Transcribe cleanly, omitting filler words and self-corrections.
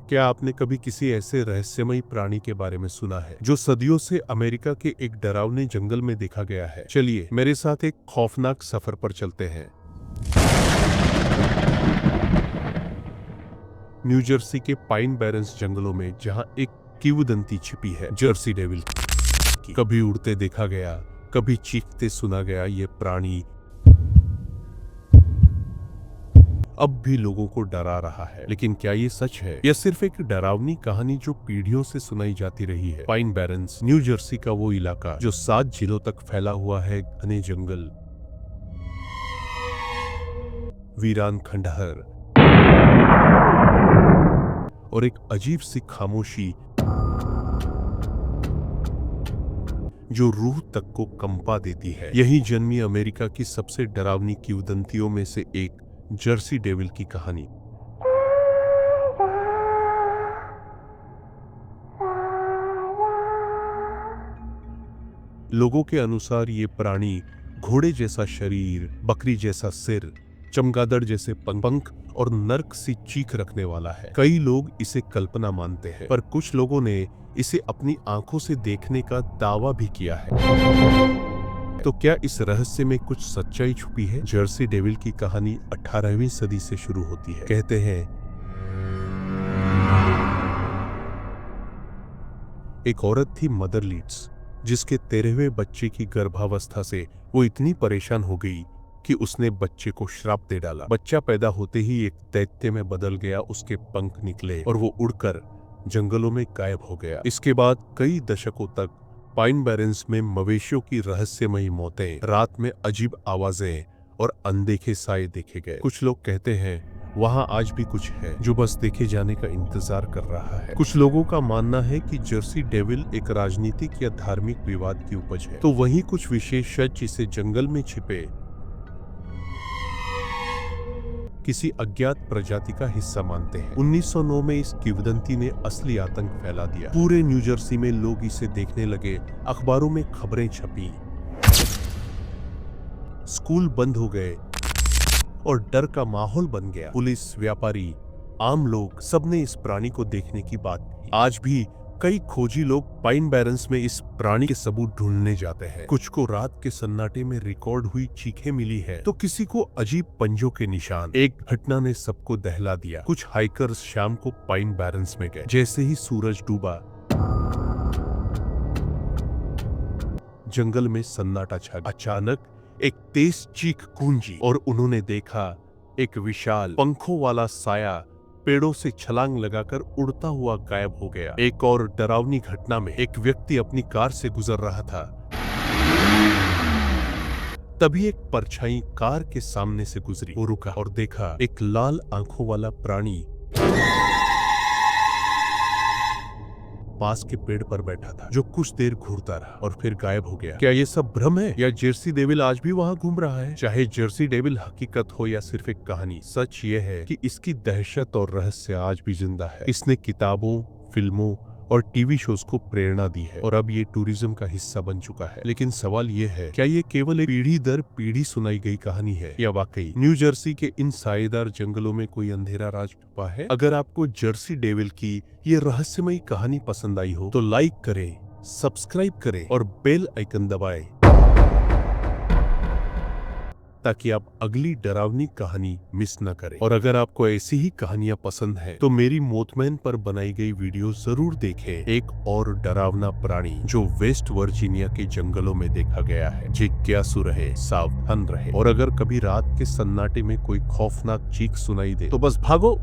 क्या आपने कभी किसी ऐसे रहस्यमयी प्राणी के बारे में सुना है जो सदियों से अमेरिका के एक डरावने जंगल में देखा गया है? चलिए मेरे साथ एक खौफनाक सफर पर चलते हैं। न्यू जर्सी के पाइन बैरन्स जंगलों में जहां एक किंवदंती छिपी है, जर्सी डेविल की। कभी उड़ते देखा गया, कभी चीखते सुना गया। ये प्राणी अब भी लोगों को डरा रहा है, लेकिन क्या ये सच है या सिर्फ एक डरावनी कहानी जो पीढ़ियों से सुनाई जाती रही है? पाइन बैरन्स न्यू जर्सी का वो इलाका जो 7 जिलों तक फैला हुआ है, घने जंगल, वीरान खंडहर और एक अजीब सी खामोशी जो रूह तक को कंपा देती है। यही जन्मी अमेरिका की सबसे डरावनी किंवदंतियों में से एक, जर्सी डेविल की कहानी। लोगों के अनुसार ये प्राणी घोड़े जैसा शरीर, बकरी जैसा सिर, चमगादड़ जैसे पंख और नर्क सी चीख रखने वाला है। कई लोग इसे कल्पना मानते हैं, पर कुछ लोगों ने इसे अपनी आंखों से देखने का दावा भी किया है। तो क्या इस रहस्य में कुछ सच्चाई छुपी है? जर्सी डेविल की कहानी 18वीं सदी से शुरू होती है। कहते हैं एक औरत थी, मदर लीड्स, जिसके 13वें बच्चे की गर्भावस्था से वो इतनी परेशान हो गई कि उसने बच्चे को श्राप दे डाला। बच्चा पैदा होते ही एक दैत्य में बदल गया, उसके पंख निकले और वो उड़कर जंगलों में गायब हो गया। इसके बाद कई दशकों तक पाइन बैरन्स में मवेशियों की रहस्यमयी मौतें, रात में अजीब आवाजें और अनदेखे साए देखे गए। कुछ लोग कहते हैं वहां आज भी कुछ है जो बस देखे जाने का इंतजार कर रहा है। कुछ लोगों का मानना है कि जर्सी डेविल एक राजनीतिक या धार्मिक विवाद की उपज है, तो वहीं कुछ विशेषज्ञ इसे जंगल में छिपे किसी अज्ञात प्रजाति का हिस्सा मानते हैं। 1909 में इस किंवदंती ने असली आतंक फैला दिया। पूरे न्यू जर्सी में लोग इसे देखने लगे, अखबारों में खबरें छपी, स्कूल बंद हो गए और डर का माहौल बन गया। पुलिस, व्यापारी, आम लोग, सबने इस प्राणी को देखने की बात की। आज भी कई खोजी लोग पाइन बैरन्स में इस प्राणी के सबूत ढूंढने जाते हैं। कुछ को रात के सन्नाटे में रिकॉर्ड हुई चीखें मिली है, तो किसी को अजीब पंजों के निशान। एक घटना ने सबको दहला दिया। कुछ हाइकर्स शाम को पाइन बैरन्स में गए। जैसे ही सूरज डूबा, जंगल में सन्नाटा छा गया। अचानक एक तेज चीख गूंजी और उन्होंने देखा एक विशाल पंखों वाला साया पेड़ों से छलांग लगाकर उड़ता हुआ गायब हो गया। एक और डरावनी घटना में एक व्यक्ति अपनी कार से गुजर रहा था, तभी एक परछाई कार के सामने से गुजरी। वो रुका और देखा एक लाल आंखों वाला प्राणी पास के पेड़ पर बैठा था, जो कुछ देर घूरता रहा और फिर गायब हो गया। क्या ये सब भ्रम है या जर्सी डेविल आज भी वहां घूम रहा है? चाहे जर्सी डेविल हकीकत हो या सिर्फ एक कहानी, सच ये है कि इसकी दहशत और रहस्य आज भी जिंदा है। इसने किताबों, फिल्मों और टीवी शोज को प्रेरणा दी है और अब ये टूरिज्म का हिस्सा बन चुका है। लेकिन सवाल ये है, क्या ये केवल एक पीढ़ी दर पीढ़ी सुनाई गई कहानी है या वाकई न्यू जर्सी के इन सायेदार जंगलों में कोई अंधेरा राज छुपा है? अगर आपको जर्सी डेविल की ये रहस्यमयी कहानी पसंद आई हो तो लाइक करें, सब्सक्राइब करें और बेल आइकन दबाएं ताकि आप अगली डरावनी कहानी मिस न करें। और अगर आपको ऐसी ही कहानियां पसंद हैं तो मेरी मोथमैन पर बनाई गई वीडियो जरूर देखें। एक और डरावना प्राणी जो वेस्ट वर्जीनिया के जंगलों में देखा गया है। जिज्ञासु रहे, सावधान रहे और अगर कभी रात के सन्नाटे में कोई खौफनाक चीख सुनाई दे तो बस भागो।